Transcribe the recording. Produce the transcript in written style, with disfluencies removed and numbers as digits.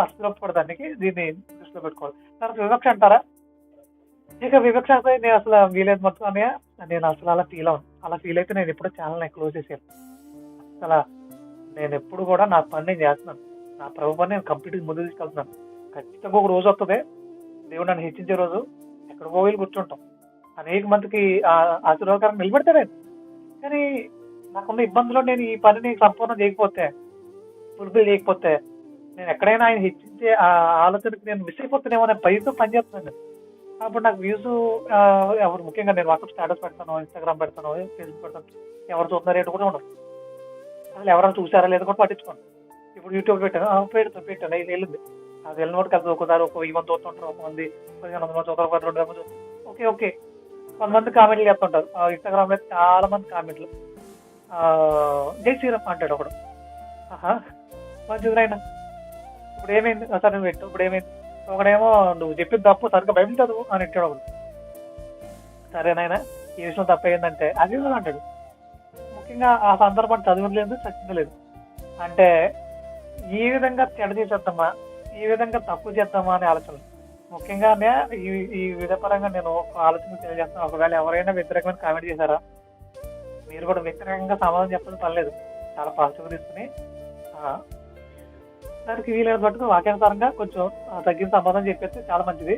అస్సలు ఒప్పుకోవడానికి దీన్ని దృష్టిలో పెట్టుకోవాలి. తర్వాత వివక్ష అంటారా? ఇక వివక్ష అయితే నేను అసలు వీలేదు మొత్తం అన్నయ్య. నేను అసలు అలా ఫీల్ అవును. అలా ఫీల్ అయితే నేను ఎప్పుడో ఛానల్ క్లోజ్ చేసాను. అసలు నేను ఎప్పుడు కూడా నా పని నేను చేస్తున్నాను. నా ప్రభు పని నేను కంప్లీట్గా ముందు తీసుకెళ్తున్నాను. ఖచ్చితంగా ఒక రోజు వస్తుంది, దేవుడు నన్ను హెచ్చించే రోజు. ఎక్కడికో వెళ్ళి కూర్చుంటాం. అనేక మందికి ఆశీర్వాదకరంగా నిలబెడతాడు ఆయన. కానీ నాకున్న ఇబ్బందులో నేను ఈ పనిని సంపూర్ణ చేయకపోతే, ఫుల్ఫిల్ చేయకపోతే, నేను ఎక్కడైనా ఆయన హెచ్చించే ఆ ఆలోచనకి నేను మిస్ అయిపోతున్నామో అనే భయంతో పనిచేస్తున్నాను నేను. అప్పుడు నాకు వ్యూస్ ఎవరు ముఖ్యంగా నేను వాట్సాప్ స్టేటస్ పెడతాను, ఇన్స్టాగ్రామ్ పెడతాను, ఫేస్బుక్ పెడతాను. ఎవరు చూస్తున్నారు ఏంటి కూడా ఉండదు. అసలు ఎవరైనా చూసారా లేదో కూడా పట్టించుకోండి. ఇప్పుడు యూట్యూబ్ పెట్టాను, పెట్టాను ఇది వెళ్ళింది. అది వెళ్ళిన వాటికి అది ఒకసారి ఒక 1000 మంది చూస్తుంటారు, 1,000 మంది చూస్తారు, 2,000 మంది చూస్తారు. Okay okay. కొంతమంది కామెంట్లు చేస్తుంటారు. ఇన్స్టాగ్రామ్ లో చాలా మంది కామెంట్లు. జై శ్రీరామ్ అంటాడు ఒకడు. ఆహా, మంచిది నాయన. ఇప్పుడు ఏమైంది? సరే నువ్వు పెట్టు, ఇప్పుడు ఏమైంది? ఒకడేమో నువ్వు చెప్పిన తప్పు, సరిగ్గా బైబిల్ చదువు అని ఇట్టాడు ఒకడు. సరేనాయన, ఈ విషయం తప్పు అయిందంటే అది అంటాడు. ముఖ్యంగా ఆ సందర్భం చదివలేదు, చచ్చింది లేదు. అంటే ఈ విధంగా చెడ చేసేద్దామా, ఈ విధంగా తప్పు చేద్దామా అనే ఆలోచన. ముఖ్యంగా ఈ విధపరంగా నేను ఒక ఆలోచన తెలియజేస్తాను. ఒకవేళ ఎవరైనా వ్యతిరేకమైన కామెంట్ చేశారా, మీరు కూడా వ్యతిరేకంగా సమాధానం చెప్పడం పర్లేదు. చాలా పాజిటివ్ తీసుకుని దానికి వీలైన పట్టుకు వాక్యానుసారంగా కొంచెం తగ్గిన సమాధానం చెప్పేస్తే చాలా మంచిది.